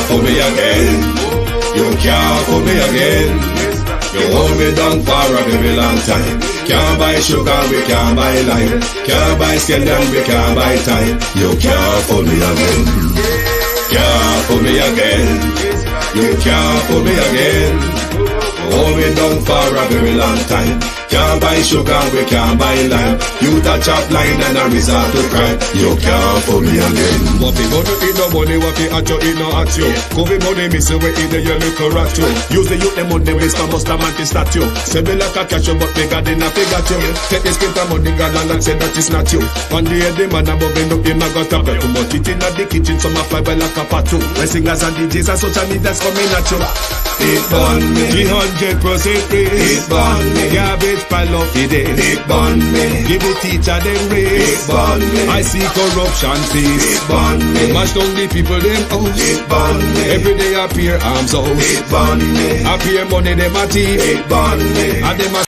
can't fool me again. You can't fool me again. You hold me down for a very long time. Can't buy sugar, we can't buy lime. Can't buy scallion, we can't buy time. You can't fool me again. Can't fool me again. You can't fool me again. Hold me down for a very long time. Can't buy sugar, we can't buy lime. You that chop line and a resort to crime. You can't fool me again. What people do in no money, what people at you in no at you. COVID money missing way in the your little rat you. Use the youth the money waste and bust a man to statue. Say me like a catch you but bigger than a figure you. Take this script of money galang and say that is not you. One day the man above end up him a got a bet. Too much it in the kitchen some a fly by like a patu. My singers and DJs and social media's coming at you. It burn me 300% raise. It burn me Garbage pile up the day. It burn me Give the teacher them raise. It burn me I see corruption face. It burn me Mash down the people them house. It burn me Every day appear arms out. It burn me Appear money them a thief. It burn me And them a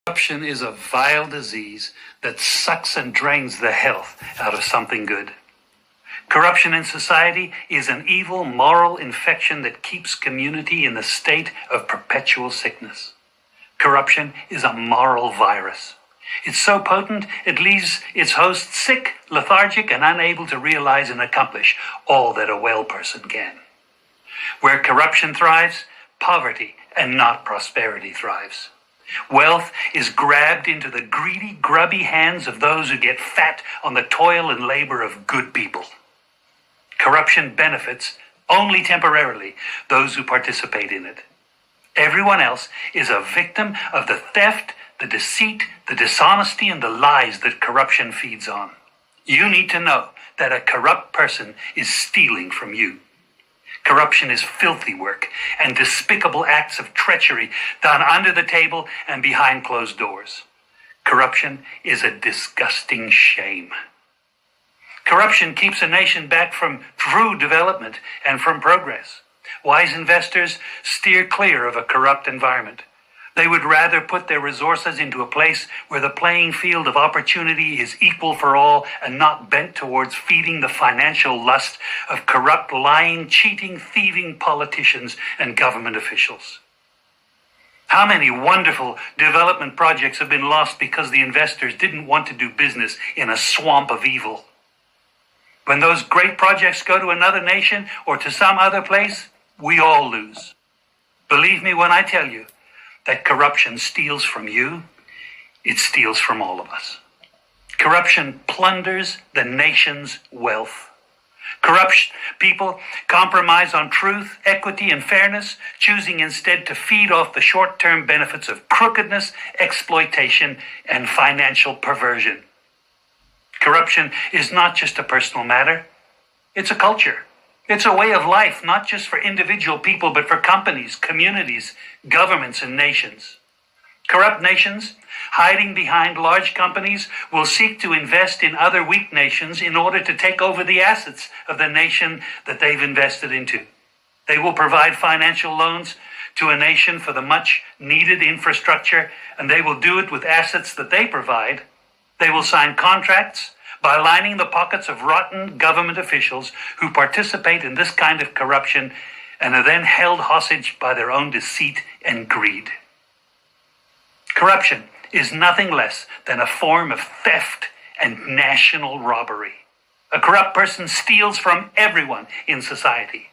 Corruption is a vile disease that sucks and drains the health out of something good. Corruption in society is an evil moral infection that keeps community in the state of perpetual sickness. Corruption is a moral virus. It's so potent it leaves its host sick, lethargic, and unable to realize and accomplish all that a well person can. Where corruption thrives, poverty and not prosperity thrives. Wealth is grabbed into the greedy, grubby hands of those who get fat on the toil and labor of good people. Corruption benefits, only temporarily, those who participate in it. Everyone else is a victim of the theft, the deceit, the dishonesty, and the lies that corruption feeds on. You need to know that a corrupt person is stealing from you. Corruption is filthy work and despicable acts of treachery done under the table and behind closed doors. Corruption is a disgusting shame. Corruption keeps a nation back from true development and from progress. Wise investors steer clear of a corrupt environment. They would rather put their resources into a place where the playing field of opportunity is equal for all and not bent towards feeding the financial lust of corrupt, lying, cheating, thieving politicians and government officials. How many wonderful development projects have been lost because the investors didn't want to do business in a swamp of evil? When those great projects go to another nation or to some other place, we all lose. Believe me when I tell you that corruption steals from you, it steals from all of us. Corruption plunders the nation's wealth. Corrupt people compromise on truth, equity, and fairness, choosing instead to feed off the short-term benefits of crookedness, exploitation, and financial perversion. Corruption is not just a personal matter. It's a culture. It's a way of life, not just for individual people, but for companies, communities, governments, and nations. Corrupt nations, hiding behind large companies, will seek to invest in other weak nations in order to take over the assets of the nation that they've invested into. They will provide financial loans to a nation for the much-needed infrastructure, and they will do it with assets that they provide. They will sign contracts by lining the pockets of rotten government officials who participate in this kind of corruption and are then held hostage by their own deceit and greed. Corruption is nothing less than a form of theft and national robbery. A corrupt person steals from everyone in society.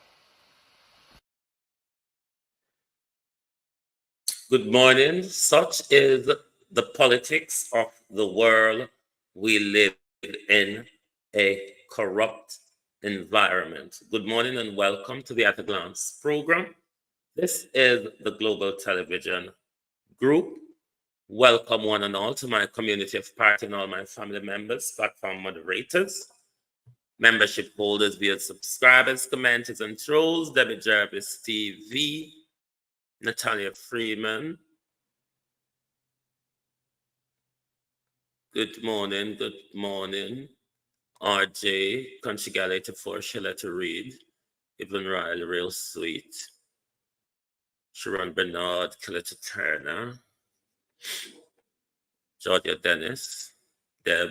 Good morning. Such is the politics of the world. We live in a corrupt environment. Good morning and welcome to the At a Glance program. This is the Global Television Group. Welcome one and all to my community of party and all my family members, platform moderators, membership holders, viewers, subscribers, commenters, and trolls, Debbie Jarvis TV, Natalia Freeman. Good morning, RJ, Country Gal 84, Sheila to read, Evelyn Riley, real sweet, Sharon Bernard, Killeta Turner, Georgia Dennis, Deb,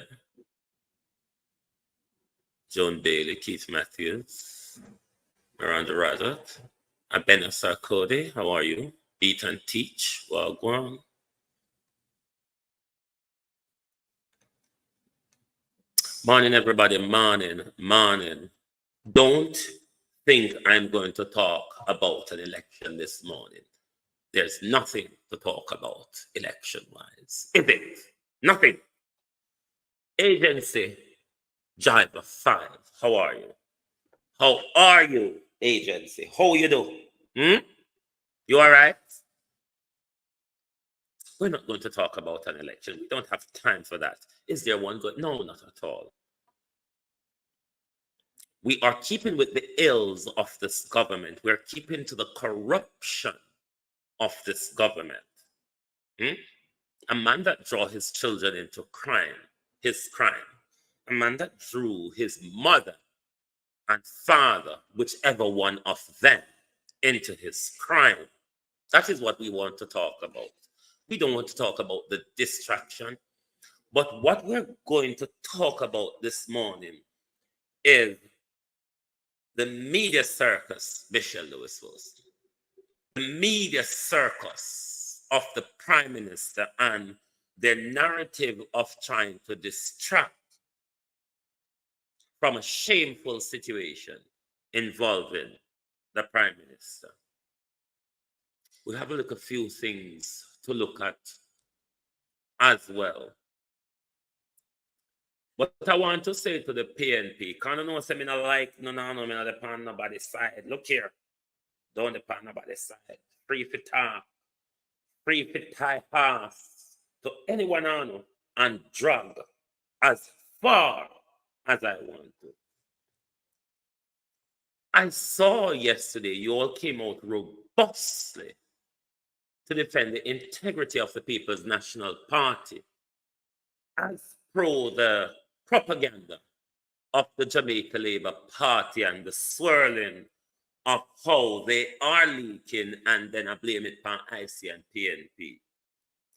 Joan Bailey, Keith Matthews, Miranda Razat. Abena Sarkode, how are you? Eat and teach. Well, go on. Morning, everybody. Morning. Don't think I'm going to talk about an election this morning. There's nothing to talk about election-wise. Is it? Nothing. Agency, Jiva 5. How are you? How are you, agency? How you do? You all right? We're not going to talk about an election. We don't have time for that. Is there one good? No, not at all. We are keeping with the ills of this government. We're keeping to the corruption of this government. A man that draw his children into crime, his crime. A man that drew his mother and father, whichever one of them, into his crime. That is what we want to talk about. We don't want to talk about the distraction. But what we're going to talk about this morning is the media circus, Bishop Lewis Wilson. The media circus of the Prime Minister and their narrative of trying to distract from a shameful situation involving the Prime Minister. We have a look at a few things to look at as well. But I want to say to the PNP, can you know, say me not like, no, me not depend on nobody's side. Look here, don't depend on nobody's side. Free for talk, free for tie half to anyone I know and drag as far as I want to. I saw yesterday you all came out robustly to defend the integrity of the People's National Party as pro the propaganda of the Jamaica Labour Party and the swirling of how they are leaking and then I blame it on IC and PNP.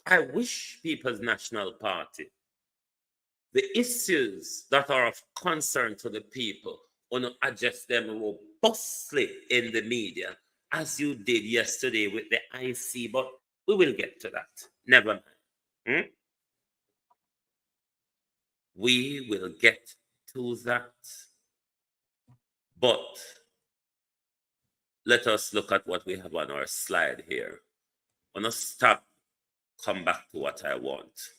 I wish People's National Party, the issues that are of concern to the people, want to address them robustly in the media, as you did yesterday with the IC, but we will get to that. Never mind. We will get to that. But let us look at what we have on our slide here. I'm going to stop, come back to what I want.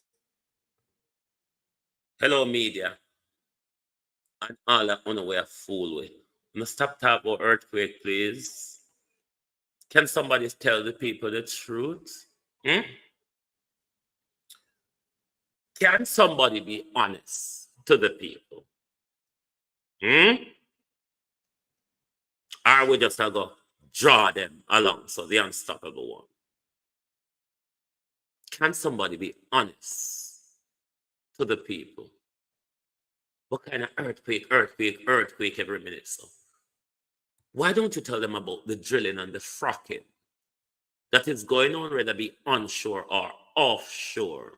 Hello, media. And all that on the way a fool with. I'm going to stop talking about earthquake, please. Can somebody tell the people the truth? Can somebody be honest to the people? Or we just go draw them along, so the unstoppable one? Can somebody be honest to the people? What kind of earthquake every minute, so? Why don't you tell them about the drilling and the fracking that is going on, whether it be onshore or offshore,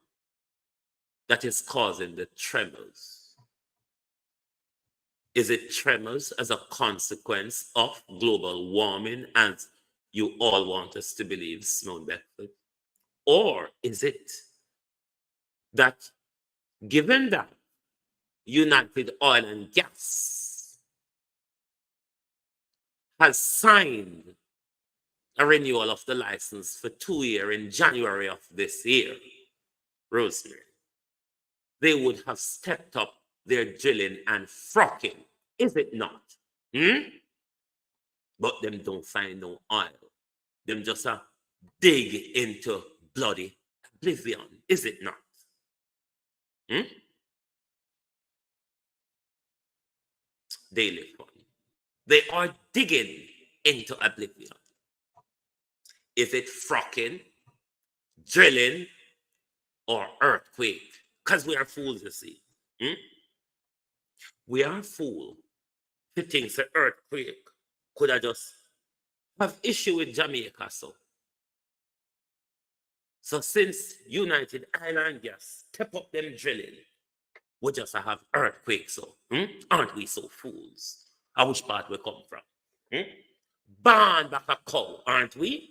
that is causing the tremors? Is it tremors as a consequence of global warming, as you all want us to believe, Simone Bedford? Or is it that, given that United Oil and Gas has signed a renewal of the license for 2 years in January of this year, Rosemary, they would have stepped up their drilling and fracking, is it not? But them don't find no oil. Them just dig into bloody oblivion, is it not? Daily Fund. They are digging into oblivion. Is it fracking, drilling, or earthquake? Because we are fools, you see. We are fools who think the earthquake could have just have issue with Jamaica, so. So since United Oil and Gas step up them drilling, we just have earthquakes, so. Aren't we so fools? Which part we come from? Born back a cow, aren't we?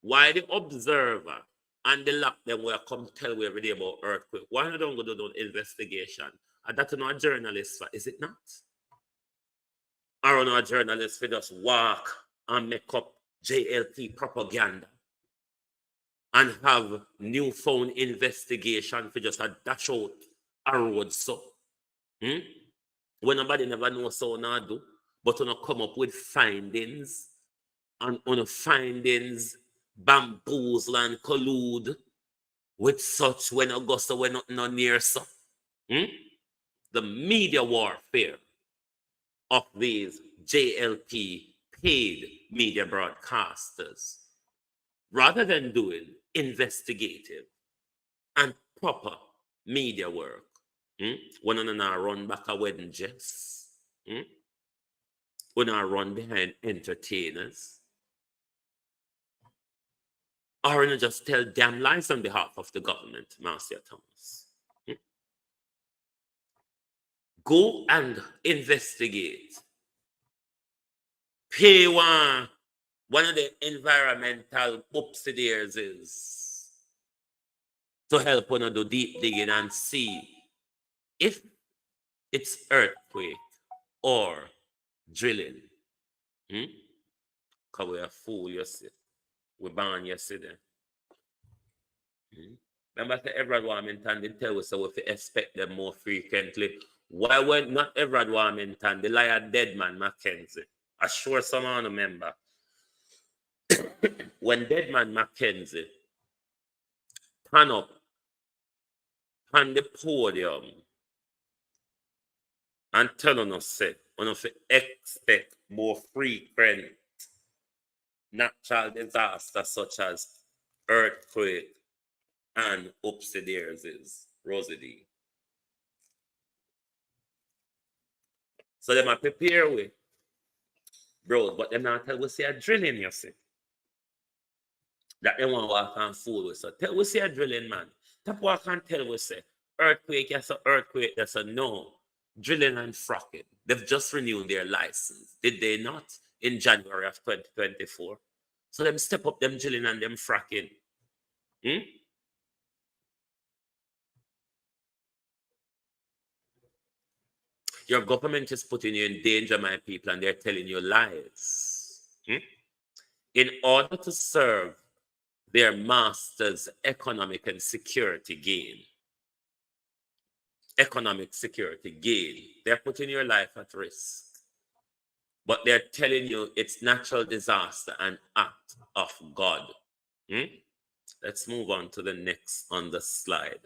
Why the observer and the lock them will come tell we every day about earthquake? Why don't go do an investigation? And that's not a journalist, is it not? Or not a journalist for just walk and make up JLP propaganda and have newfound investigation for just a dash out a road so. When nobody never knows so now do, but when come up with findings and on the findings bamboozle and collude with such when Augusta were not near so. The media warfare of these JLP paid media broadcasters, rather than doing investigative and proper media work, when on a run back a wedding dress, when I run behind entertainers, or when I just tell damn lies on behalf of the government, Marcia Thomas. Go and investigate. Pay one of the environmental upstairs is to help one do deep digging and see if it's earthquake or drilling. Because we're a fool, you see. We born yesterday. Remember, Everard Warmington did tell us so if we expect them more frequently. Why weren't not Everard Warmington, the liar Deadman Mackenzie? I'm sure someone remember. When Deadman Mackenzie turn up on the podium and tell us, say, one of the expect more frequent natural disasters such as earthquake and upstairs is Rosie. So they might prepare with bros, but them not tell we see a drilling, you see. That they want to walk and fool with. So tell we see a drilling, man. Tap walk and tell we say earthquake, yes, a earthquake, yes, a no. Drilling and fracking. They've just renewed their license. Did they not? In January of 2024. So them step up them drilling and them fracking. Your government is putting you in danger, my people, and they're telling you lies. In order to serve their master's economic and security gain, they're putting your life at risk. But they're telling you it's natural disaster and act of God. Let's move on to the next on the slide.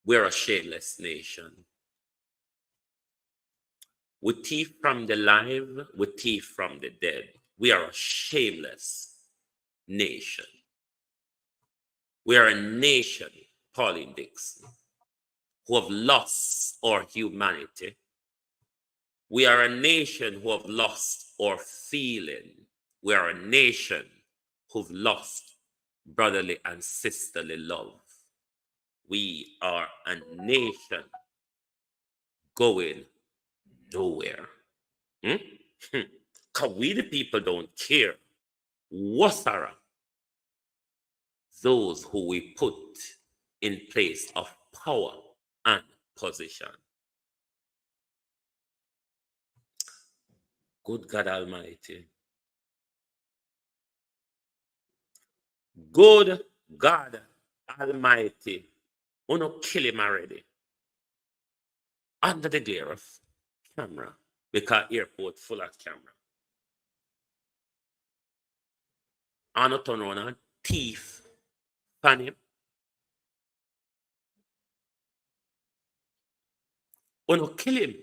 We're a shameless nation. We thief from the live, we thief from the dead. We are a shameless nation. We are a nation, Pauline Dixon, who have lost our humanity. We are a nation who have lost our feeling. We are a nation who've lost brotherly and sisterly love. We are a nation going nowhere. Because we the people don't care. What are those who we put in place of power and position? Good God Almighty. Good God Almighty. Uno kill him already. Under the glare of camera. Because airport full of camera. Uno turn around and thief pan him. Uno kill him.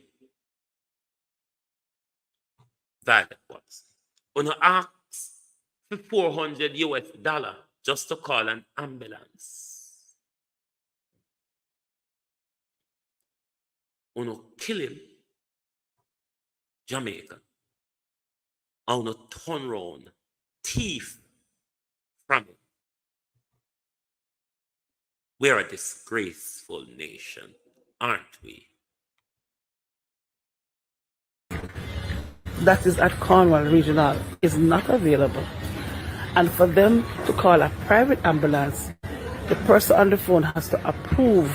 That was. Uno ask for $400 just to call an ambulance. Uno kill him, Jamaica. Uno turn round, thief from it. We're a disgraceful nation, aren't we? That is at Cornwall Regional is not available. And for them to call a private ambulance, the person on the phone has to approve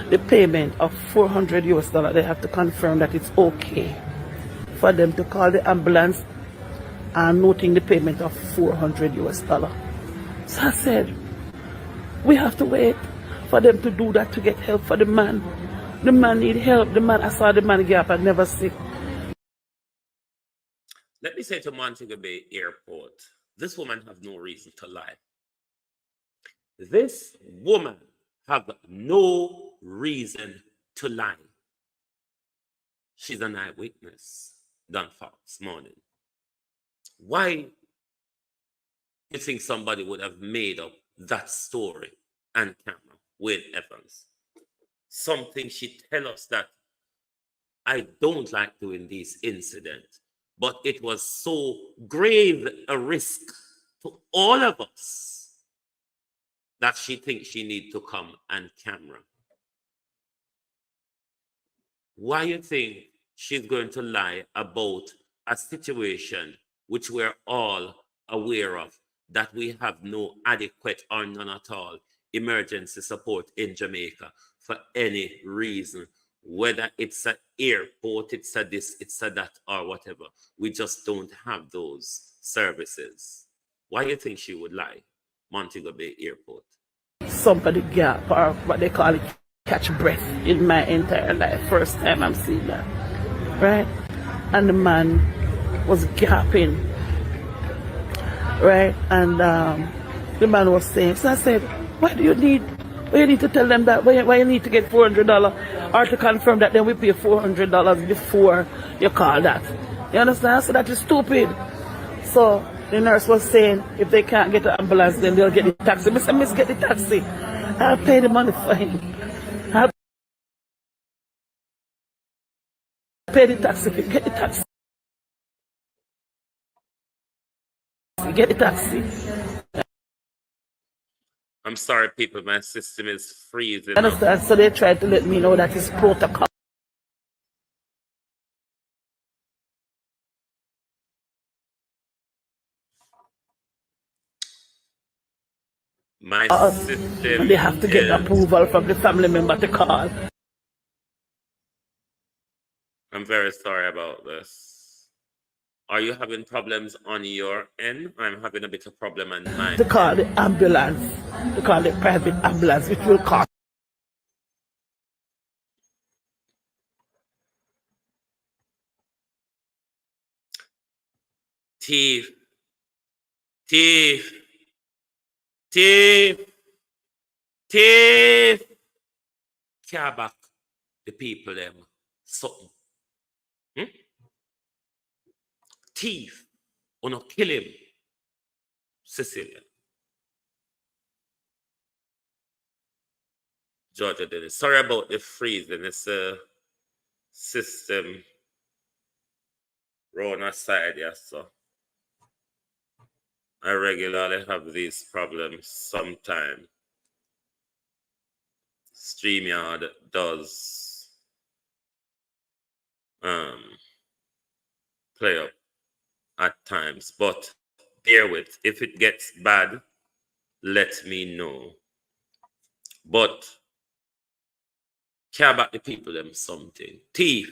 the payment of $400. They have to confirm that it's okay for them to call the ambulance and noting the payment of $400. So I said, we have to wait for them to do that to get help for the man. The man need help. The man, I saw the man get up and never sick. Let me say to Montego Bay Airport, this woman have no reason to lie. This woman have no reason to lie. She's an eyewitness, Don Fox Morning. Why you think somebody would have made up that story and camera? Wade Evans. Something she tell us that I don't like doing these incidents, but it was so grave a risk to all of us that she thinks she need to come and camera. Why you think she's going to lie about a situation which we're all aware of, that we have no adequate or none at all emergency support in Jamaica for any reason, whether it's an airport, it's a this, it's a that, or whatever. We just don't have those services. Why do you think she would lie? Montego Bay Airport. Somebody gap, or what they call it, catch breath in my entire life. First time I'm seeing that. Right? And the man was gapping. Right? And the man was saying, so I said, why you need to tell them that? Why you need to get $400 or to confirm that then we pay $400 before you call that? You understand? So that is stupid. So the nurse was saying if they can't get the ambulance, then they'll get the taxi. I said, miss, get the taxi. I'll pay the money for him. I'll pay the taxi. Get the taxi. Get the taxi. I'm sorry, people, my system is freezing. Understand? So they tried to let me know that it's protocol. My system They have to get is... approval from the family member to call. I'm very sorry about this. Are you having problems on your end? I'm having a bit of problem on mine. To call the ambulance. To call the private ambulance, which will cost. Thief. Thief. Thief. Thief. Care back the people them. Something. Thief. Or not kill him. Cecilia. Georgia did it. Sorry about the freezing. It's a system run aside, yes, so I regularly have these problems sometimes. StreamYard does play up at times, but bear with. If it gets bad, let me know. But care about the people them something. Thief.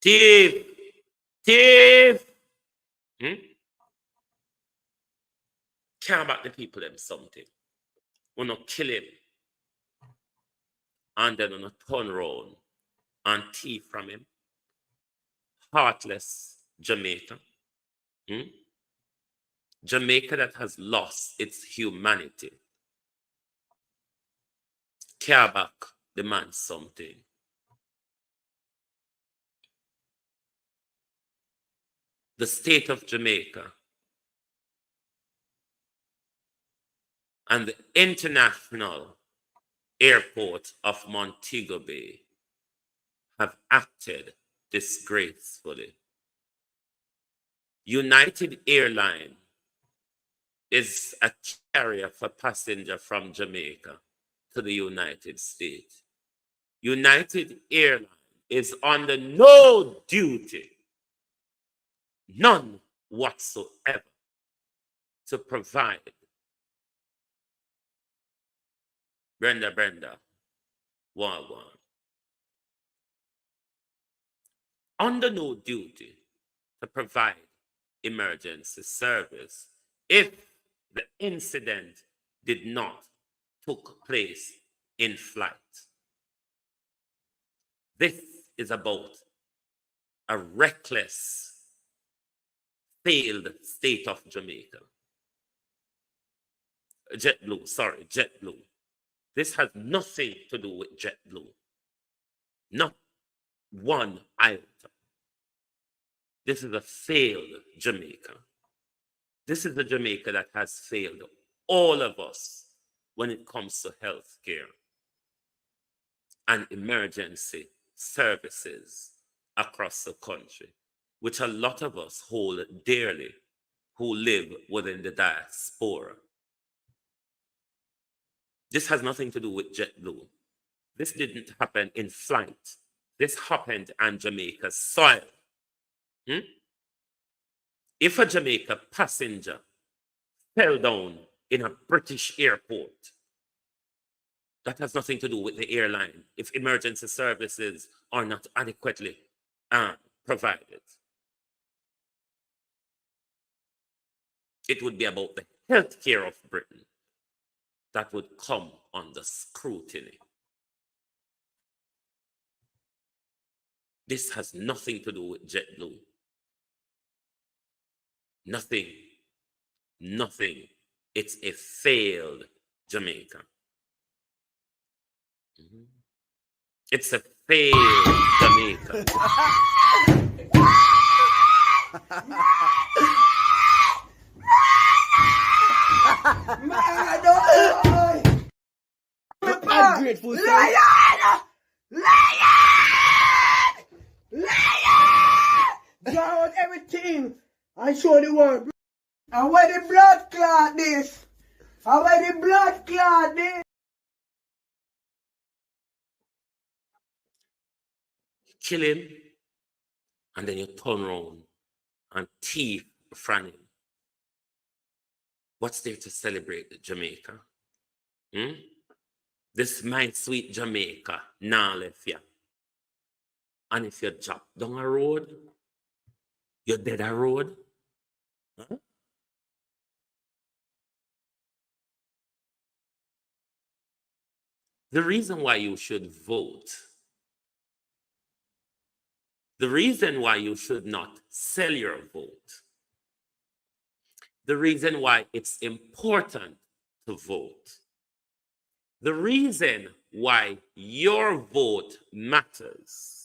Thief. Thief. Care about the people them something. We not kill him. And then we not turn around and thief from him. Heartless Jamaica. Jamaica that has lost its humanity. Care back the man something. The state of Jamaica and the international airport of Montego Bay have acted disgracefully. United Airlines is a carrier for passengers from Jamaica. to the United States. United Airlines is under no duty, none whatsoever, to provide. Brenda, Wagwan. Under no duty to provide emergency service if the incident did not took place in flight. This is about a reckless, failed state of Jamaica. JetBlue. This has nothing to do with JetBlue. Not one iota. This is a failed Jamaica. This is the Jamaica that has failed all of us when it comes to health care and emergency services across the country, which a lot of us hold dearly who live within the diaspora. This has nothing to do with JetBlue. This didn't happen in flight. This happened on Jamaica's soil. If a Jamaica passenger fell down in a British airport, that has nothing to do with the airline if emergency services are not adequately provided. It would be about the healthcare of Britain that would come under scrutiny. This has nothing to do with JetBlue. Nothing. It's a failed Jamaica. It's a failed Jamaica. I'm grateful, sir. Draw out everything and show the world. And where the blood clot this? And where the blood clot this? Kill him, and then you turn around and thief from him. What's there to celebrate Jamaica? This my sweet Jamaica now left ya. And if you drop down a road, you're dead a road. Huh? The reason why you should vote, the reason why you should not sell your vote, the reason why it's important to vote, the reason why your vote matters.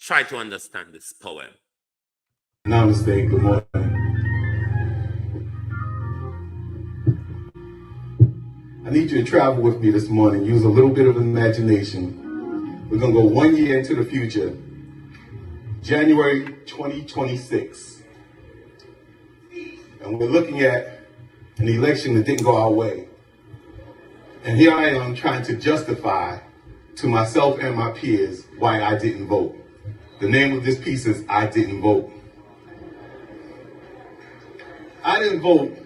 Try to understand this poem. Namaste, good morning. I need you to travel with me this morning. Use a little bit of imagination. We're going to go 1 year into the future. January 2026. And we're looking at an election that didn't go our way. And here I am trying to justify to myself and my peers why I didn't vote. The name of this piece is I Didn't Vote. I didn't vote,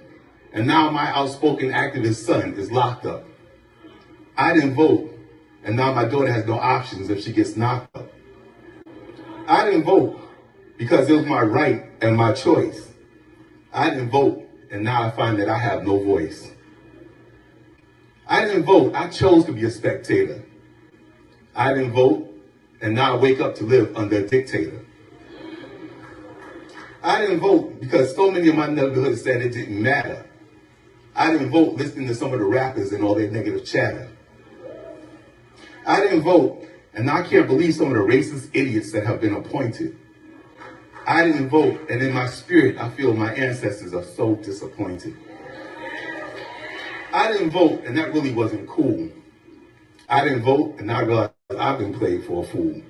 and now my outspoken activist son is locked up. I didn't vote, and now my daughter has no options if she gets knocked up. I didn't vote because it was my right and my choice. I didn't vote, and now I find that I have no voice. I didn't vote. I chose to be a spectator. I didn't vote, and now I wake up to live under a dictator. I didn't vote because so many of my neighborhood said it didn't matter. I didn't vote listening to some of the rappers and all their negative chatter. I didn't vote, and I can't believe some of the racist idiots that have been appointed. I didn't vote, and in my spirit, I feel my ancestors are so disappointed. I didn't vote, and that really wasn't cool. I didn't vote, and I realized I've been played for a fool.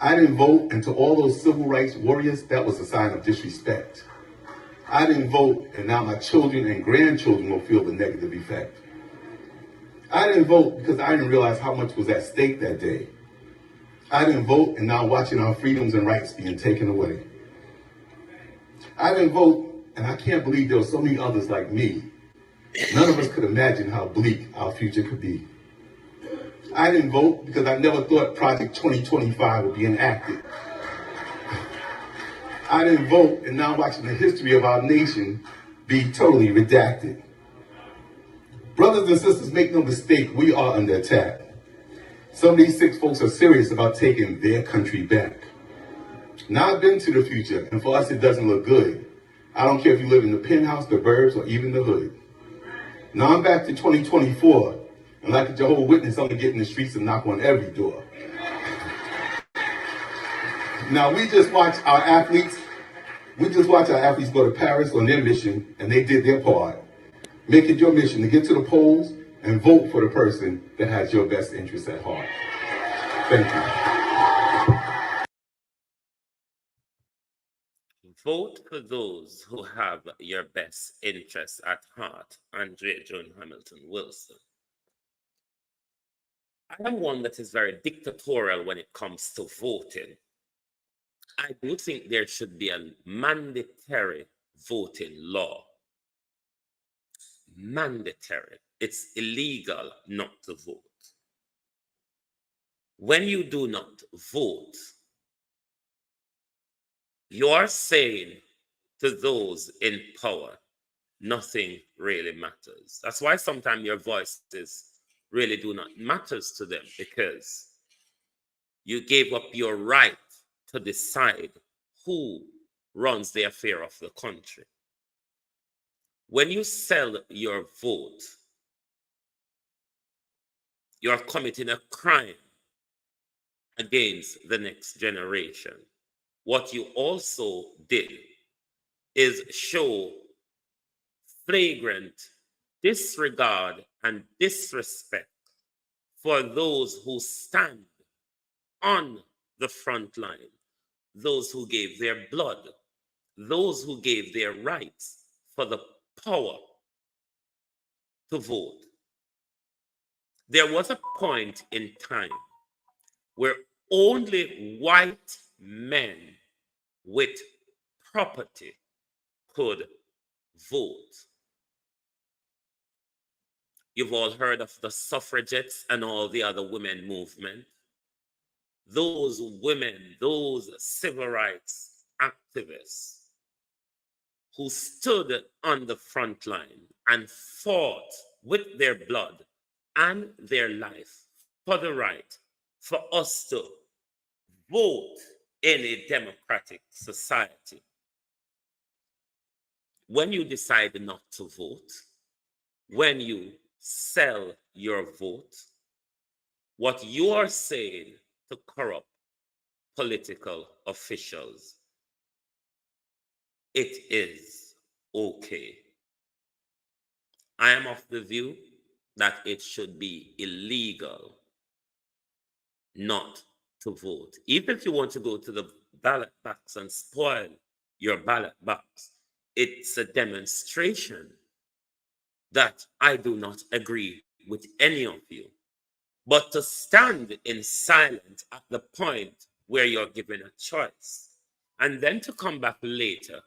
I didn't vote, and to all those civil rights warriors, that was a sign of disrespect. I didn't vote, and now my children and grandchildren will feel the negative effect. I didn't vote because I didn't realize how much was at stake that day. I didn't vote, and now watching our freedoms and rights being taken away. I didn't vote, and I can't believe there were so many others like me. None of us could imagine how bleak our future could be. I didn't vote because I never thought Project 2025 would be enacted. I didn't vote, and now watching the history of our nation be totally redacted. Brothers and sisters, make no mistake, we are under attack. Some of these sick folks are serious about taking their country back. Now I've been to the future, and for us it doesn't look good. I don't care if you live in the penthouse, the burbs, or even the hood. Now I'm back to 2024, and like a Jehovah's Witness, I'm gonna get in the streets and knock on every door. Now we just watch our athletes go to Paris on their mission, and they did their part. Make it your mission to get to the polls and vote for the person that has your best interests at heart. Thank you. Vote for those who have your best interests at heart. Andrea Joan Hamilton Wilson. I am one that is very dictatorial when it comes to voting. I do think there should be a mandatory voting law. Mandatory. It's illegal not to vote. When you do not vote, you are saying to those in power, nothing really matters. That's why sometimes your voices really do not matters to them, because you gave up your right to decide who runs the affair of the country. When you sell your vote, you are committing a crime against the next generation. What you also did is show flagrant disregard and disrespect for those who stand on the front line, those who gave their blood, those who gave their rights for the power to vote. There was a point in time where only white men with property could vote. You've all heard of the suffragettes and all the other women movement. Those women, those civil rights activists who stood on the front line and fought with their blood and their life for the right for us to vote in a democratic society. When you decide not to vote, when you sell your vote, what you are saying to corrupt political officials, it is okay. I am of the view that it should be illegal not to vote. Even if you want to go to the ballot box and spoil your ballot box, it's a demonstration that I do not agree with any of you. But to stand in silence at the point where you're given a choice, and then to come back later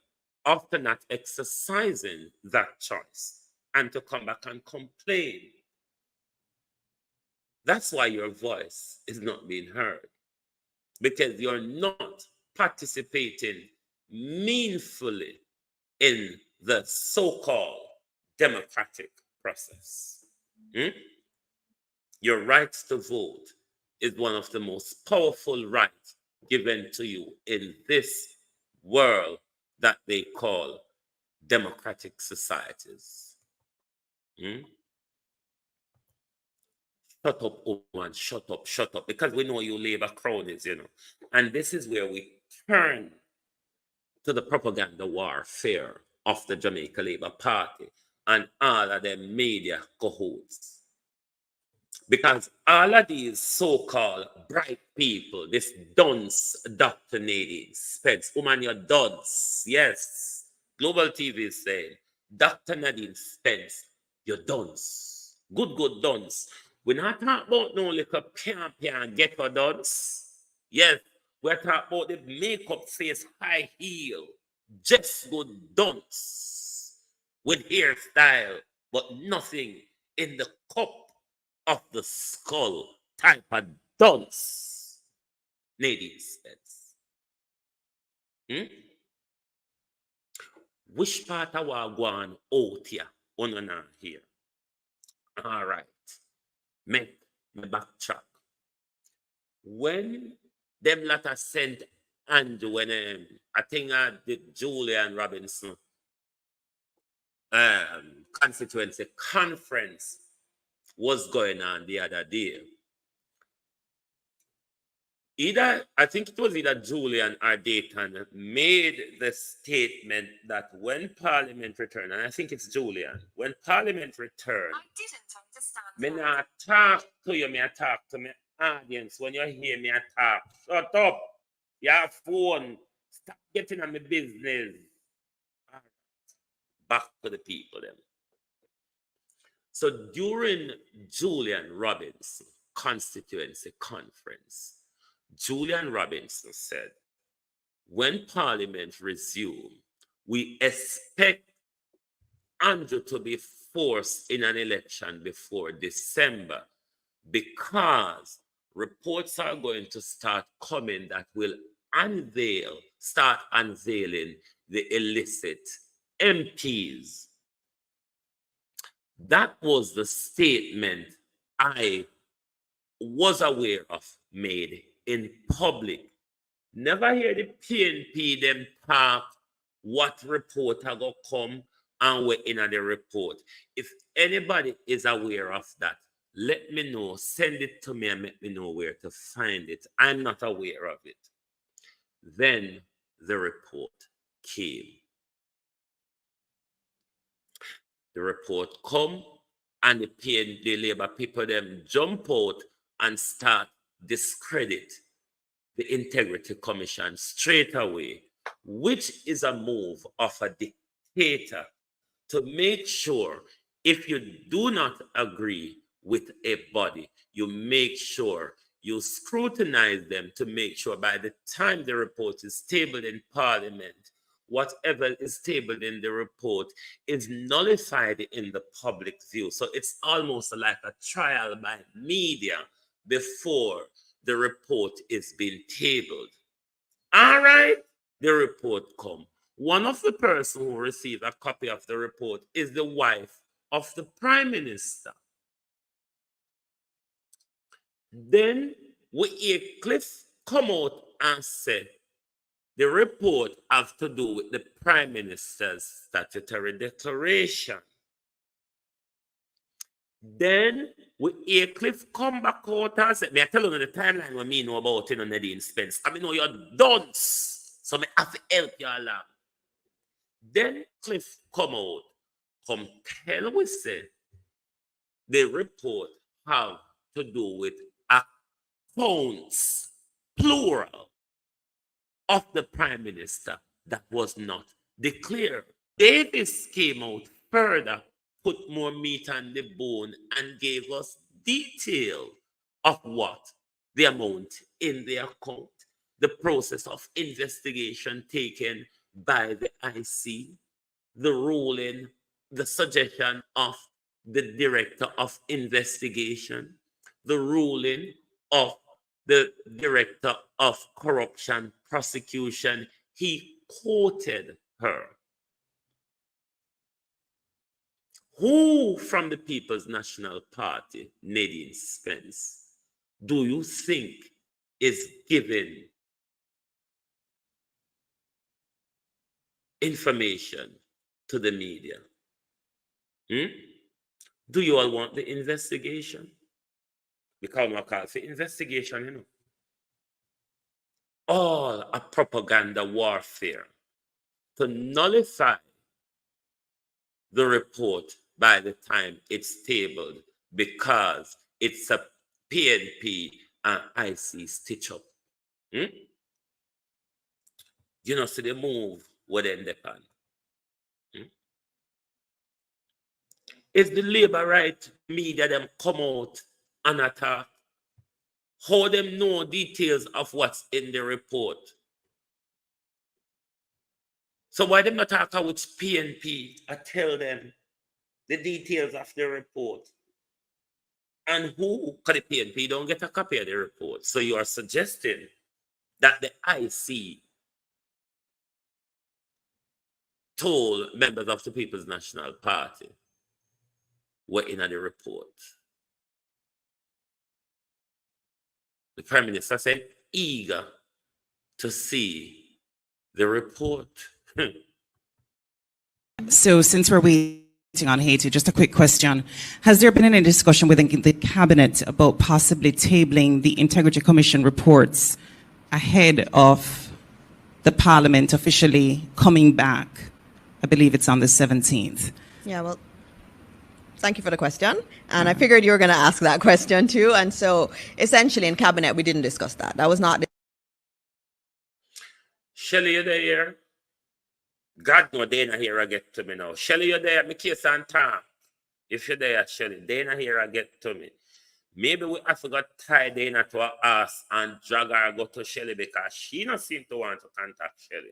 after not exercising that choice, and to come back and complain, that's why your voice is not being heard, because you're not participating meaningfully in the so-called democratic process. Your right to vote is one of the most powerful rights given to you in this world that they call democratic societies. Shut up, Oman, shut up, because we know you Labour cronies, you know. And this is where we turn to the propaganda warfare of the Jamaica Labour Party and all of them media cahoots. Because all of these so-called bright people, this dunce Dr. Nadine Spence, woman, your duds, yes, Global TV is saying, Dr. Nadine Spence, you're dunce. Good dunce. We're not talking about no little pian ghetto dunce. Yes, we're talking about the makeup face high heel, just good dunce with hairstyle, but nothing in the cup of the skull type of dunce. Nadine Spence. Which part of our go on out here? On here. All right. Me backtrack. When them letter sent Andrew when I think I did Julian Robinson constituency conference was going on the other day. I think it was either Julian or Dayton made the statement that when Parliament returned, and I think it's Julian, when Parliament returned, I didn't understand. me not talk to you, me I talk to my audience. When you hear me I talk, shut up. Your phone, stop getting on my business. All right. Back to the people then. So during Julian Robinson constituency conference, Julian Robinson said, when Parliament resumes, we expect Andrew to be forced in an election before December because reports are going to start coming that will start unveiling the illicit MPs. That was the statement I was aware of made in public. Never hear the PNP them talk what report are going to come and we're in the report. If anybody is aware of that, let me know. Send it to me and let me know where to find it. I'm not aware of it. Then the report came. The report come and the PNP Labour people them jump out and start discredit the Integrity Commission straight away, which is a move of a dictator to make sure if you do not agree with a body, you make sure you scrutinize them to make sure by the time the report is tabled in Parliament, whatever is tabled in the report is nullified in the public view. So it's almost like a trial by media before the report is being tabled. All right, the report come. One of the person who received a copy of the report is the wife of the Prime Minister. Then we hear Cliff come out and say the report has to do with the Prime Minister's statutory declaration. Then we hear Cliff come back out and say, I tell you the timeline when me know about it on Nadine Spence. I mean, know you're dunce, so I have to help you along. Then Cliff come out, come tell we say the report have to do with accounts, plural, of the Prime Minister that was not declared. Davis came out further, put more meat on the bone, and gave us detail of what the amount in the account, the process of investigation taken by the IC, the ruling, the suggestion of the Director of Investigation, the ruling of the Director of Corruption Prosecution. He quoted her. Who from the People's National Party, Nadine Spence, do you think is giving information to the media? Do you all want the investigation? Because we call for investigation, you know. All a propaganda warfare to nullify the report by the time it's tabled because it's a PNP and IC stitch up. You know, so they move what they depend. Is the labor right media them come out and attack? How them know details of what's in the report? So why them not talk with PNP? I tell them the details of the report. And who could the PNP don't get a copy of the report? So you are suggesting that the IC told members of the People's National Party were in the report. The Prime Minister said eager to see the report. So since we're waiting on Haiti, just a quick question. Has there been any discussion within the cabinet about possibly tabling the Integrity Commission reports ahead of the Parliament officially coming back? I believe it's on the 17th. Yeah, well, thank you for the question. And I figured you were going to ask that question too. And so essentially in cabinet, we didn't discuss that. That was not. Shelley, you there? God no, Dana here I get to me now. Shelley, you there? Me case and talk. If you're there, Shelley, Dana here I get to me. Maybe we have to go tie Dana to her ass and drag her go to Shelley because she don't seem to want to contact Shelley.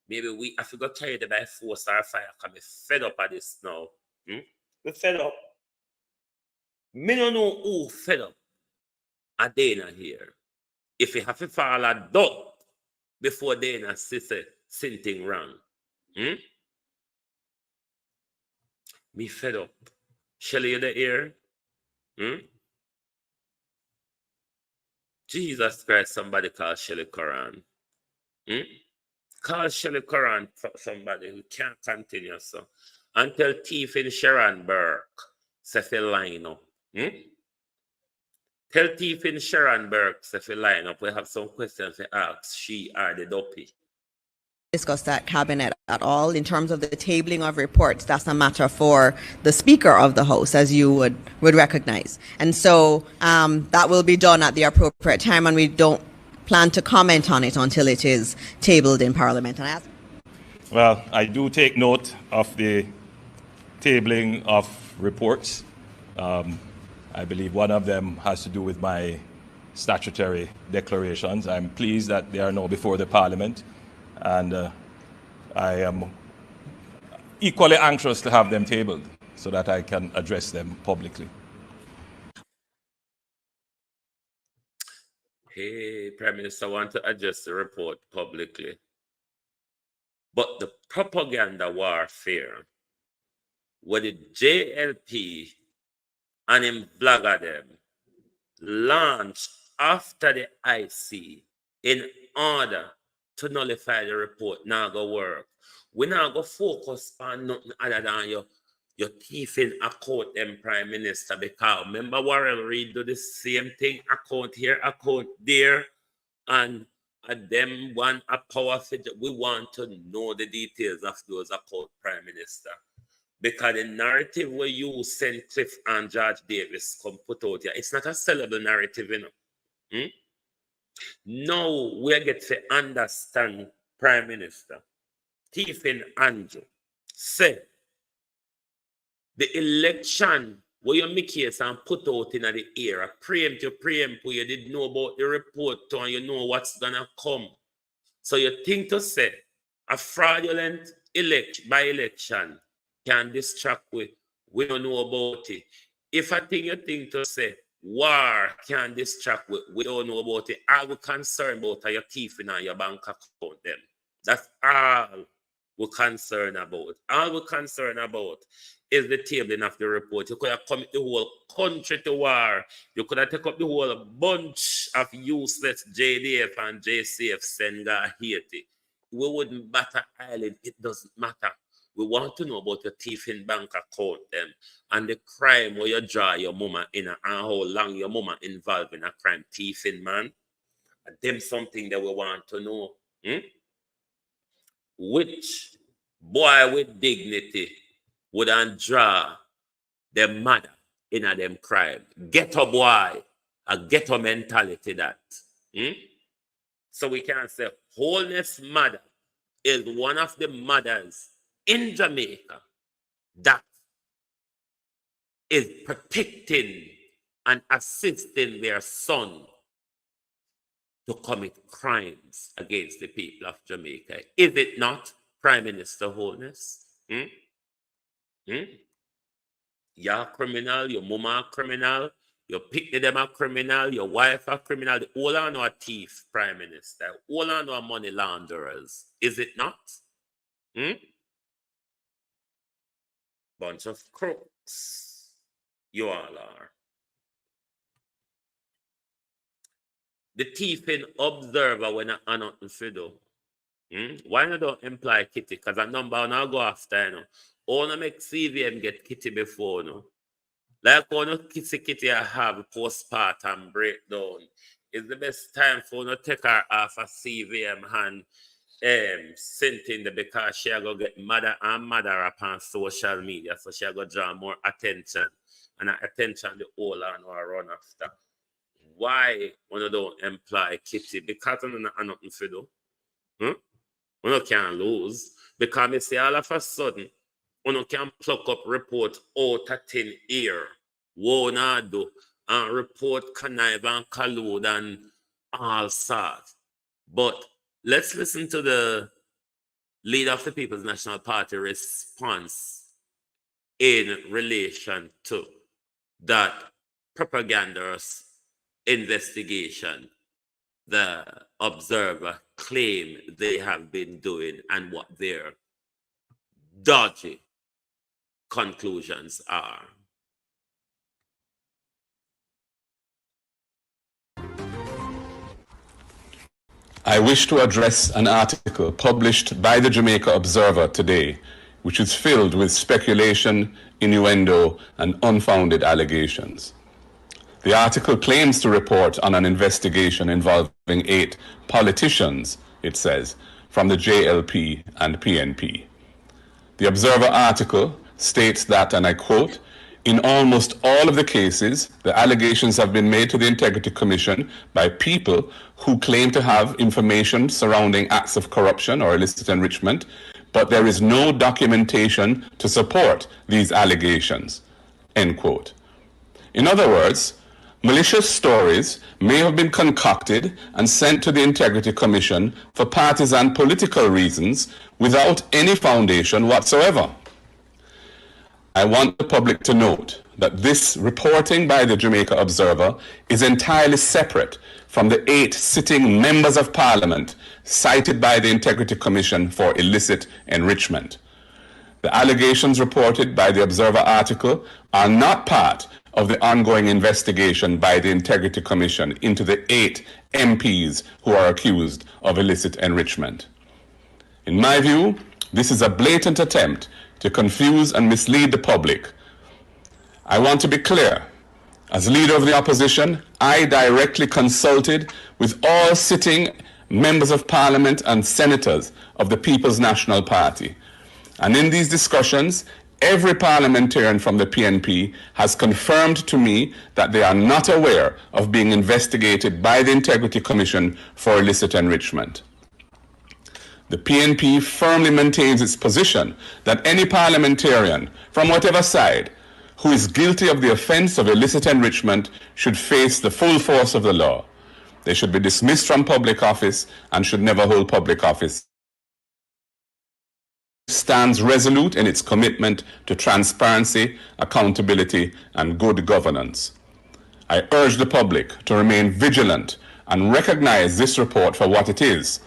Maybe we have to go tie her by force or fire because I'm fed up of this now. We're fed up. Me don't know who fed up a Dana here. If you have to fall a duck before Dana says something wrong. Me fed up. Shelley, you the ear? Jesus Christ, somebody call Shelley Curran. Call Shelley Curran for somebody who can't continue so. Until Thief in Sharon Burke say fi line up. Tell Thief in Sharon Burke say fi line up. We have some questions to ask she or the dopey. Discuss that cabinet at all in terms of the tabling of reports. That's a matter for the Speaker of the House, as you would recognize. And so that will be done at the appropriate time, and we don't plan to comment on it until it is tabled in Parliament. And well, I do take note of the tabling of reports. I believe one of them has to do with my statutory declarations. I'm pleased that they are now before the Parliament. And I am equally anxious to have them tabled so that I can address them publicly. Hey, Prime Minister, want to address the report publicly. But the propaganda warfare, where the JLP and him blogger them launched after the IC in order to nullify the report, now go work. We now go focus on nothing other than your thieving account, them Prime Minister, because remember Warren Reid do the same thing, account here, account there, and them want a power figure. We want to know the details of those account, Prime Minister. Because the narrative where you send Cliff and George Davis come put out here, it's not a sellable narrative, you know. Now we get to understand, Prime Minister, Stephen Andrew said the election where you make case and put out in the air, preempt, you didn't know about the report and you know what's gonna come. So you think to say a fraudulent by-election can distract we don't know about it. If I think you think to say war can distract we don't know about it. All we're concerned about are your teeth in your bank account them. That's all we're concerned about. All we're concerned about is the tabling of the report. You could have commit the whole country to war. You could have taken up the whole bunch of useless JDF and JCF Senegal, Haiti. We wouldn't batter Ireland. It doesn't matter. We want to know about your thief in bank account them and the crime where you draw your mama in and how long your mama involved in a crime thieving, man. And them something that we want to know. Which boy with dignity would draw them mother in a them crime? Ghetto boy, a ghetto mentality that. So we can say Wholeness Mother is one of the mothers in Jamaica that is protecting and assisting their son to commit crimes against the people of Jamaica. Is it not, Prime Minister Holness? You're a criminal, your mama a criminal, your picnic them a criminal, your wife a criminal, all are no thief, Prime Minister. All are no money launderers. Is it not? Bunch of crooks. You all are. The thief in Observer when I nothing for do. Why not don't imply Kitty? Because a number now go after, you know. Or not make CVM get Kitty before, no. Like when you Kitty I have postpartum breakdown. It's the best time for you to take her off a CVM and sent in the because she go get mother upon social media, so she go draw more attention. And that attention the whole and run after. Why when you don't imply Kitty? Because you not nothing for do. You can't lose. Because I say all of a sudden, you can pluck up report out of thin air. Won't do and report connive and collude and all sorts. But let's listen to the leader of the People's National Party response in relation to that propagandous investigation the Observer claim they have been doing and what their dodgy conclusions are. I wish to address an article published by the Jamaica Observer today, which is filled with speculation, innuendo, and unfounded allegations. The article claims to report on an investigation involving 8 politicians, it says, from the JLP and PNP. The Observer article states that, and I quote, in almost all of the cases, the allegations have been made to the Integrity Commission by people who claim to have information surrounding acts of corruption or illicit enrichment, but there is no documentation to support these allegations, end quote. In other words, malicious stories may have been concocted and sent to the Integrity Commission for partisan political reasons without any foundation whatsoever. I want the public to note that this reporting by the Jamaica Observer is entirely separate from the 8 sitting members of Parliament cited by the Integrity Commission for illicit enrichment. The allegations reported by the Observer article are not part of the ongoing investigation by the Integrity Commission into the 8 MPs who are accused of illicit enrichment. In my view, this is a blatant attempt to confuse and mislead the public. I want to be clear. As leader of the opposition, I directly consulted with all sitting members of Parliament and senators of the People's National Party. And in these discussions, every parliamentarian from the PNP has confirmed to me that they are not aware of being investigated by the Integrity Commission for illicit enrichment. The PNP firmly maintains its position that any parliamentarian, from whatever side, who is guilty of the offense of illicit enrichment should face the full force of the law. They should be dismissed from public office and should never hold public office. Stands resolute in its commitment to transparency, accountability, and good governance. I urge the public to remain vigilant and recognize this report for what it is,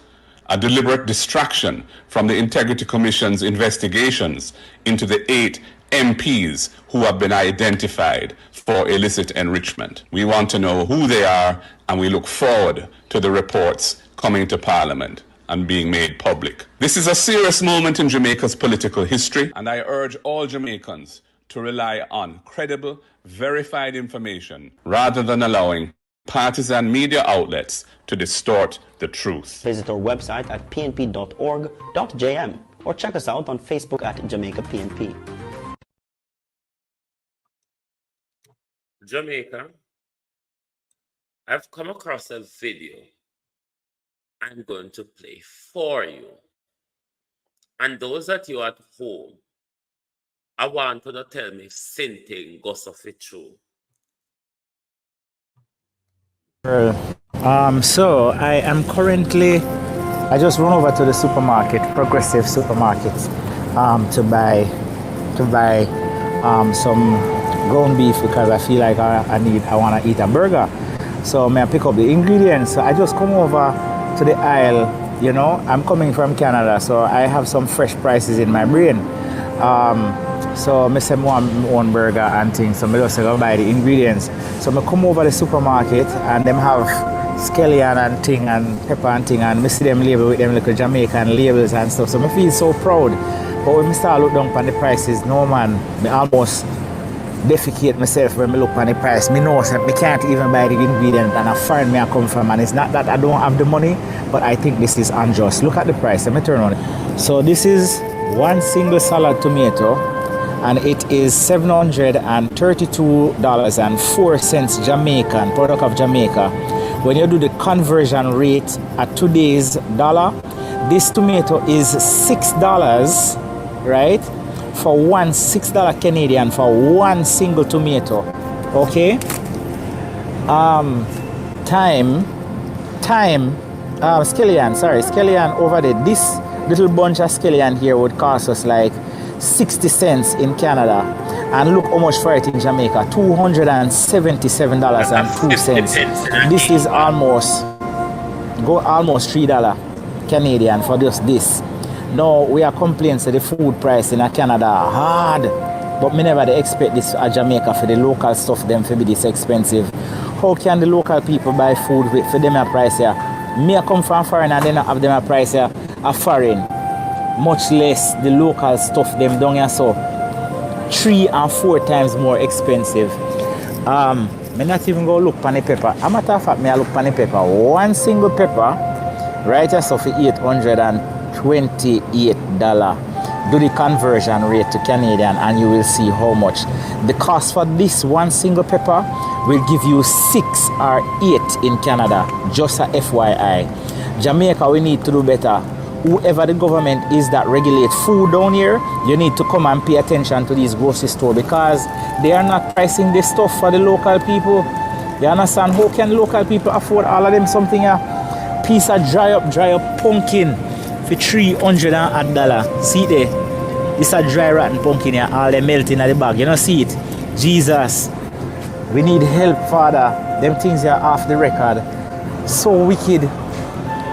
a deliberate distraction from the Integrity Commission's investigations into the 8 MPs who have been identified for illicit enrichment. We want to know who they are, and we look forward to the reports coming to Parliament and being made public. This is a serious moment in Jamaica's political history, and I urge all Jamaicans to rely on credible, verified information rather than allowing partisan media outlets to distort the truth. Visit our website at pnp.org.jm or check us out on Facebook at Jamaica PNP. Jamaica, I've come across a video I'm going to play for you. And those at you at home, I want to tell me if something goes off it true. So I am currently, I just run over to the supermarket, Progressive Supermarket, to buy some ground beef because I feel like I want to eat a burger. So may I pick up the ingredients? So I just come over to the aisle. You know, I'm coming from Canada, so I have some fresh prices in my brain. So I say one burger and things, so I just go buy the ingredients. So I come over the supermarket and them have scallion and thing and pepper and thing, and I see them label with them little Jamaican labels and stuff. So I feel so proud. But when I start look down on the prices, no man, I almost defecate myself when I look on the price. Me know that I can't even buy the ingredient and I find me I come from, and it's not that I don't have the money, but I think this is unjust. Look at the price. Let me turn on it. So this is one single salad tomato, and it is $732.04 Jamaican, product of Jamaica. When you do the conversion rate at today's dollar, this tomato is $6, right? For $6 Canadian for one single tomato. Okay? Scallion over there. This little bunch of scallion here would cost us like 60 cents in Canada. And look how much for it in Jamaica, $277.02. This is almost $3 Canadian for just this. Now we are complaining that the food price in Canada hard, but me never expect this at Jamaica for the local stuff them to be this expensive. How can the local people buy food for them a price here? Me I come from foreign and then I have them a price here a foreign. Much less the local stuff them down here, so 3 and 4 times more expensive. Me not even go look pan the pepper. A matter of fact, me I look pan the pepper. One single pepper, right here, so for $828. Do the conversion rate to Canadian and you will see how much. The cost for this one single pepper will give you 6 or 8 in Canada. Just a FYI. Jamaica, we need to do better. Whoever the government is that regulate food down here, you need to come and pay attention to these grocery stores because they are not pricing this stuff for the local people. You understand? How can local people afford all of them something? A piece of dry up pumpkin for $300. See there? This a dry rotten pumpkin here, all they melting in the bag. You don't see it? Jesus. We need help, Father. Them things are off the record. So wicked.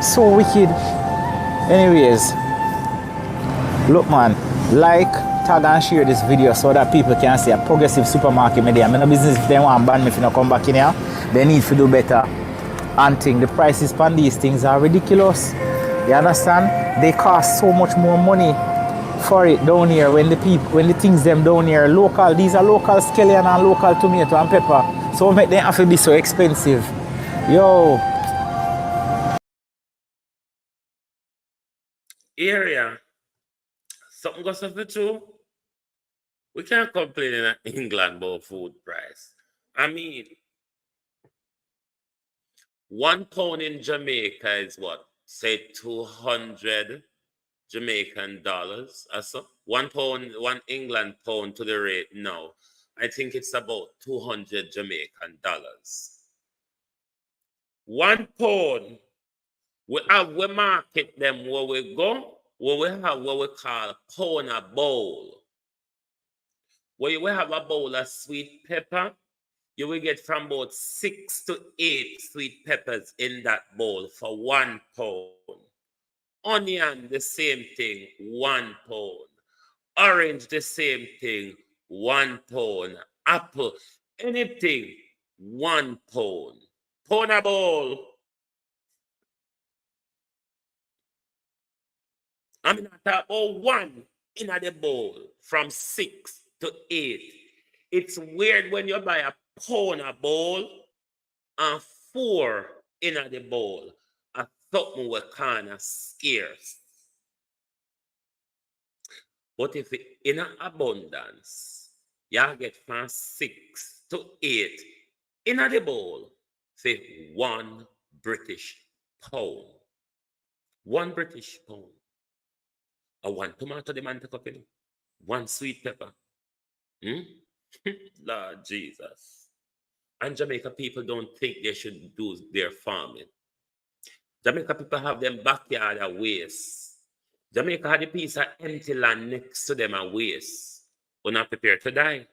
So wicked. Anyways, look man, like, tag and share this video so that people can see a Progressive Supermarket media. I'm in a business if they want to ban me if you not come back in here. They need to do better. And the prices on these things are ridiculous. You understand? They cost so much more money for it down here when the things them down here local. These are local scallion and local tomato and pepper. So make them have to be so expensive. Yo. Area, something goes off the too. We can't complain in England about food price. I mean, £1 in Jamaica is what? Say 200 Jamaican dollars or so. £1, one England pound to the rate now. I think it's about 200 Jamaican dollars. £1. We market them where we go, where we have what we call pound a bowl. Where we have a bowl of sweet pepper, you will get from about 6 to 8 sweet peppers in that bowl for £1. Onion, the same thing, £1. Orange, the same thing, £1. Apple, anything, £1. Pound a bowl. I mean, I talk about 1 in the bowl from 6 to 8. It's weird when you buy a pound a bowl and 4 in the bowl. I thought we were kind of scarce. But if it in abundance, you get from 6 to 8 in the bowl, say £1 British pound. £1 British pound. A 1 tomato the man take up in, 1 sweet pepper, Hmm? Lord Jesus. And Jamaica people don't think they should do their farming. Jamaica people have them backyard a waste. Jamaica had a piece of empty land next to them a waste. We're not prepared to die.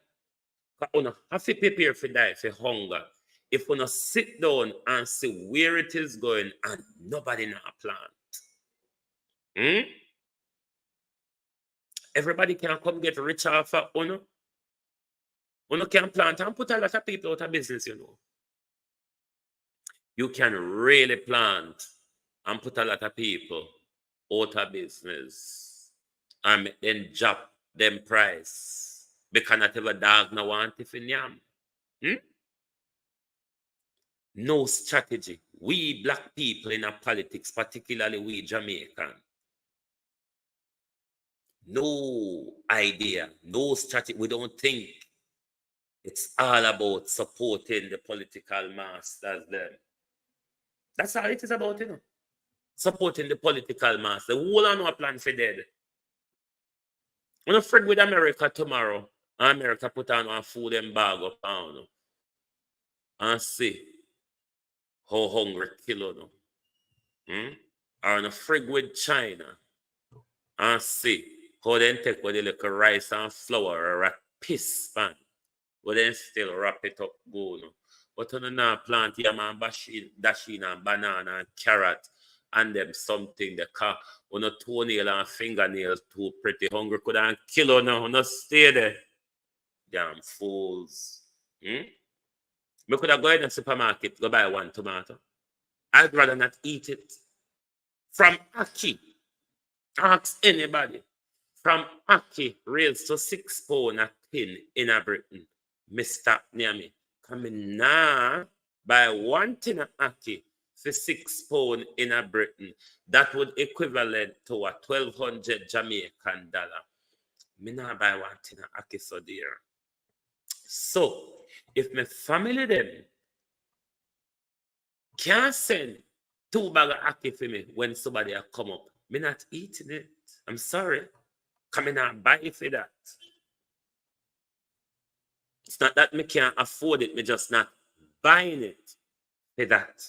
We have to prepare for die, for hunger. If we not sit down and see where it is going and nobody now plant. Hmm? Everybody can come get rich off of Uno. Uno can plant and put a lot of people out of business, you know. You can really plant and put a lot of people out of business and then drop them price because not every dog no want if in yam. No strategy. We black people in our politics, particularly we Jamaican, no idea, no strategy. We don't think it's all about supporting the political masters then. That's all it is about, you know. Supporting the political mass. The whole of no plan for dead. When I friend with America tomorrow, America put on a food embargo pound and see how hungry kilo no. Or on a frig with China and see how they take with the little rice and flour or a piss pan. But then still wrap it up go no. But on now plant yam and dasheen and banana and carrot and them something the car on a toenail and fingernails too pretty hungry could and kill no, no stay there. Damn fools. Me could have go in the supermarket, go buy one tomato. I'd rather not eat it. From Aki, ask anybody. From Aki, raised to £6 a tin in a Britain. Mr. Niami, coming now buy one tin of Aki for £6 in a Britain. That would equivalent to a 1,200 Jamaican dollar. Me now buy one tin of Aki so dear. So, if my family them can't send 2 bags of Aki for me when somebody have come up, me not eating it. I'm sorry. Coming out buy it for that. It's not that me can't afford it, me just not buying it for that.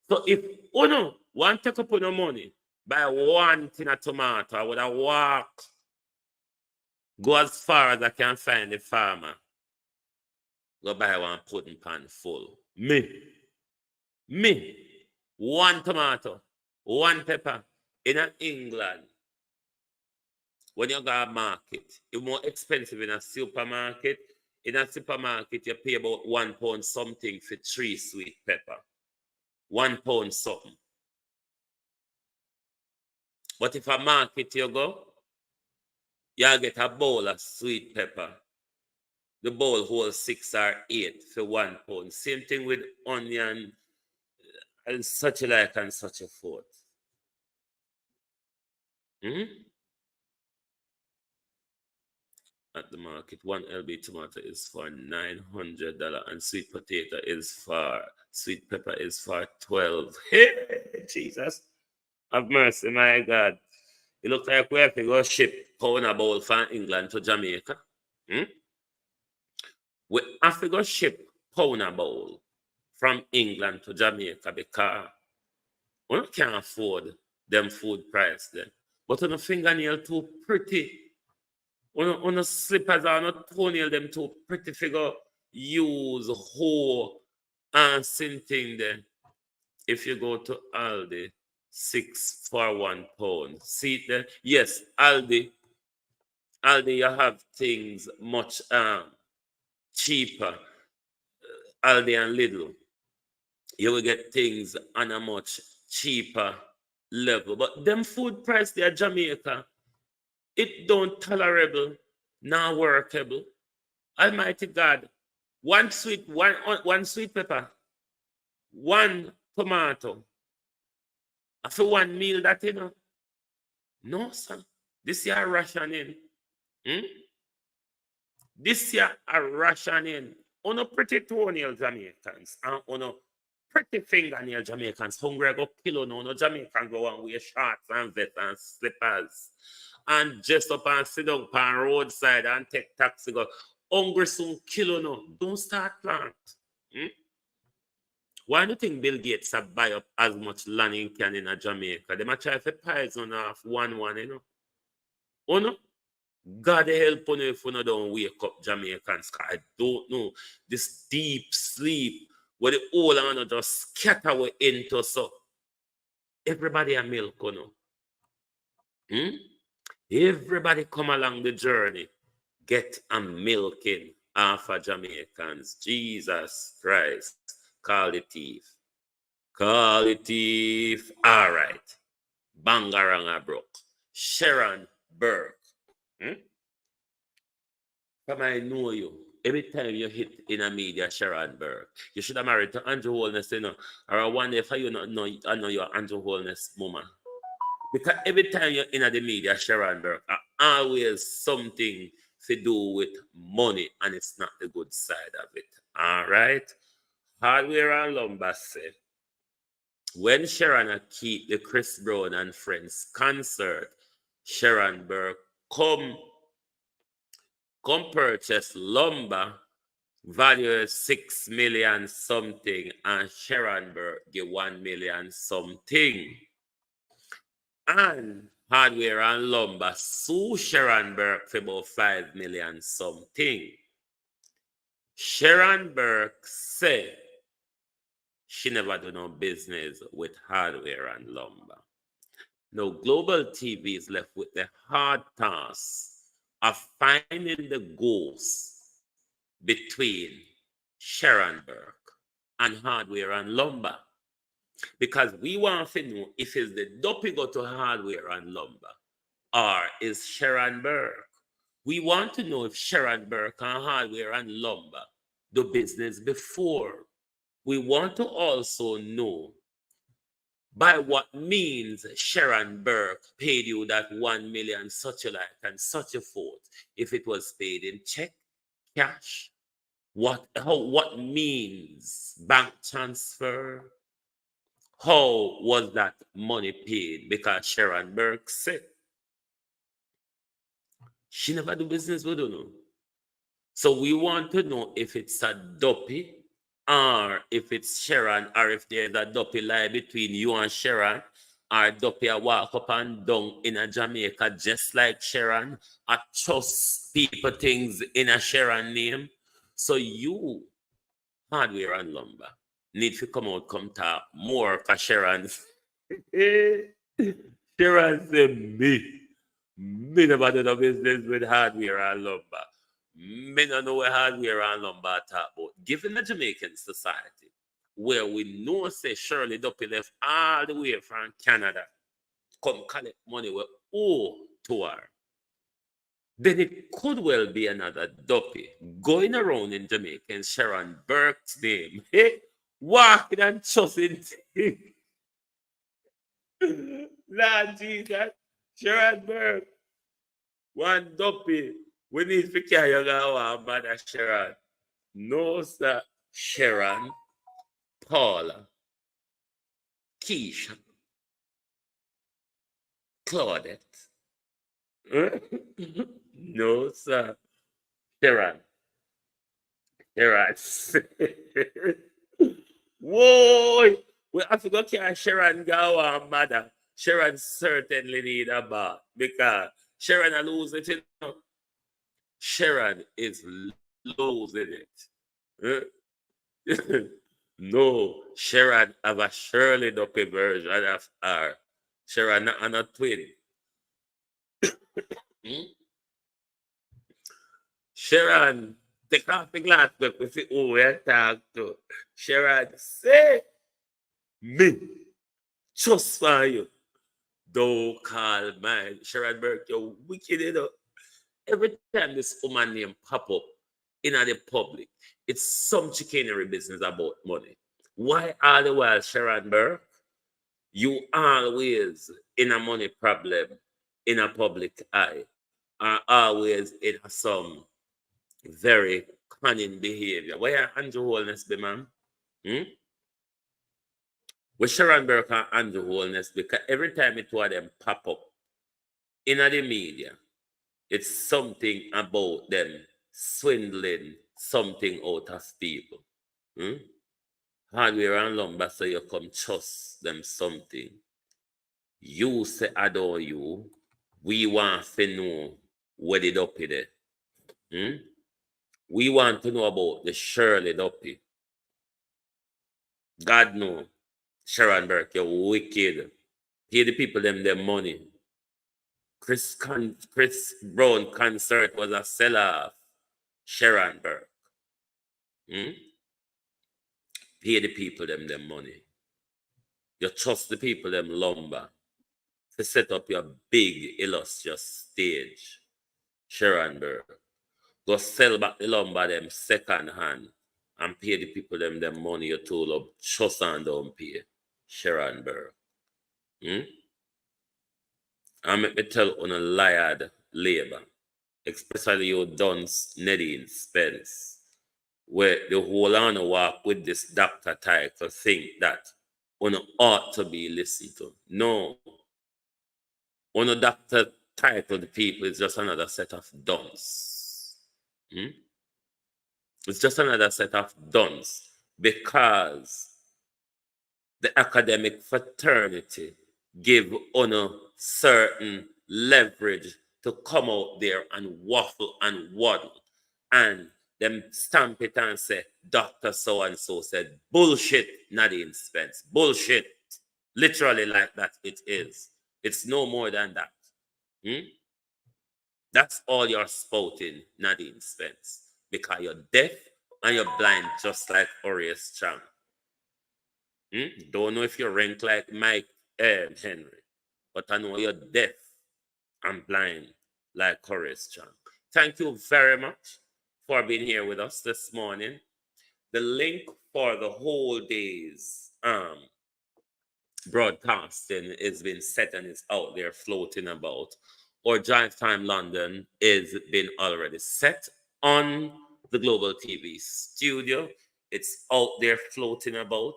So if you want to take up your money, buy one tin of tomato, I would have walk, go as far as I can find the farmer. Go buy one pudding pan full. Me. One tomato, one pepper. In England, when you go to market, it's more expensive in a supermarket. In a supermarket, you pay about £1 something for 3 sweet pepper. £1 something. But if a market you go, you'll get a bowl of sweet pepper. The bowl holds 6 or 8 for £1. Same thing with onion and such like and such a forth. At the market, 1 LB tomato is for $900 and sweet potato is for, sweet pepper is for 12. Hey, Jesus. Have mercy, my God. It looks like we have to go ship pound a bowl from England to Jamaica. We have to go ship pound a bowl from England to Jamaica because we can't afford them food price then. But on a fingernail too pretty. On a slippers or on a toenail them too pretty figure use hoe and something then. If you go to Aldi, 6 for £1. See it there? Yes, Aldi you have things much cheaper. Aldi and Lidl, you will get things on a much cheaper level. But them food price there, Jamaica, it don't tolerable, not workable. Almighty God, one sweet pepper, one tomato, after one meal that you know. No, sir. This year rationing. This year a rationing. On a pretty toenail Jamaicans and on a pretty fingernail Jamaicans hungry go kill no Jamaican go and wear shorts and vests and slippers and just up and sit down on roadside and take taxi go hungry soon kill no. Don't start plant. Why do you think Bill Gates have buy up as much land in can in Jamaica? They might try to poison off one, you know. Oh no? God help you if you don't wake up Jamaicans. I don't know. This deep sleep where the whole and just scatter away into so. Everybody a milk, you know. Everybody come along the journey. Get a milking half of Jamaicans. Jesus Christ. Call the thief. Call the thief. All right. Bangaranga broke. Sharon Burke. Come I know you. Every time you hit in a media, Sharon Burke, you should have married to Andrew Holness, you know. Or I wonder if you not know, I know you're Andrew Holness woman. Because every time you're in the media, Sharon Burke, always something to do with money, and it's not the good side of it. All right? Hardware and Lumber said, when Sharon keep the Chris Brown and Friends concert, Sharon Burke come purchase lumber value 6 million something, and Sharon Burke give 1 million something. And Hardware and Lumber sue Sharon Burke for about 5 million something. Sharon Burke said she never do no business with Hardware and Lumber. Now, Global TV is left with the hard task of finding the ghost between Sharon Burke and Hardware and Lumber. Because we want to know if it's the dopey go to Hardware and Lumber or is Sharon Burke. We want to know if Sharon Burke and Hardware and Lumber do business before. We want to also know by what means Sharon Burke paid you that 1 million such a like and such a forth. If it was paid in check, cash, what means bank transfer? How was that money paid? Because Sharon Burke said she never do business with you. So we want to know if it's a dopey or if it's Sharon, or if there's a dopey lie between you and Sharon, or dopey a walk up and down in a Jamaica just like Sharon, or trust people things in a Sharon name. So you, Hardware and Lumber, need to come out, come talk more for Sharon. Sharon said, me never do no business with Hardware and Lumber. Me don't know what Hardware and Lumber talk about. Given the Jamaican society, where we know say Shirley Duppy left all the way from Canada, come collect money we owe to her, then it could well be another Duppy going around in Jamaica in Sharon Burke's name, walking and trusting things. Lord Jesus, Sharon Burke, one Duppy. We need to carry our mother Sharon. No, sir. Sharon, Paula, Keisha, Claudette. No, sir. Sharon. Sharon. Whoa! We have to go carry Sharon go our mother. Sharon certainly need a bath because Sharon will lose it, you know. Sharon is losing it. No, Sharon have a Shirley Duppy version of her. Sharon and a twin. Sharon, take off the glass look we see who we talk to. Sharon say, me, just for you. Don't call mine. Sharon Burke, you're wicked, you know. Every time this woman name pop up in the public, it's some chicanery business about money. Why all the while, Sharon Burke, you always in a money problem in a public eye, are always in some very cunning behavior. Where Andrew Holness be, man? with Sharon Burke and Andrew Holness, because every time it was them pop up in the media, it's something about them swindling something out of people. Hardware and lumber, so you come trust them something. You say adore you, we want to know what it up there. We want to know about the Shirley Duppy. God know, Sharon Burke, you're wicked. Pay the people them their money. Chris Brown concert was a sell-off. Sharon Burke. Pay the people them their money. You trust the people them lumber to set up your big illustrious stage. Sharon Burke. Go sell back the lumber them second hand and pay the people them their money you told up trust and don't pay. Sharon Burke. And make me tell on a liar labor, especially you Duns, Nadine Spence, where the whole on walk with this doctor title think that one ought to be listened to. No. One doctor title the people is just another set of duns. It's just another set of duns because the academic fraternity give honor certain leverage to come out there and waffle and waddle and them stamp it and say Dr. So-and-so said bullshit, Nadine Spence. Bullshit. Literally like that it is. It's no more than that. That's all you're spouting, Nadine Spence. Because you're deaf and you're blind just like Horace Chang. Don't know if you rank like Mike Henry, but I know you're deaf and blind like Horace Chang. Thank you very much for being here with us this morning. The link for the whole day's broadcasting has been set and is out there floating about. Or Drive Time London is been already set on the Global TV studio. It's out there floating about.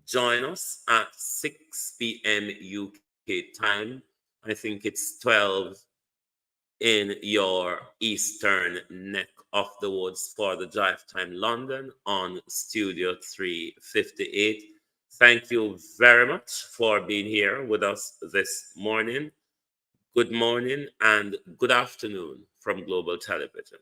Join us at 6 p.m. UK time. I think it's 12 in your eastern neck of the woods for the Drive Time London on Studio 358. Thank you very much for being here with us this morning. Good morning and good afternoon from Global Television.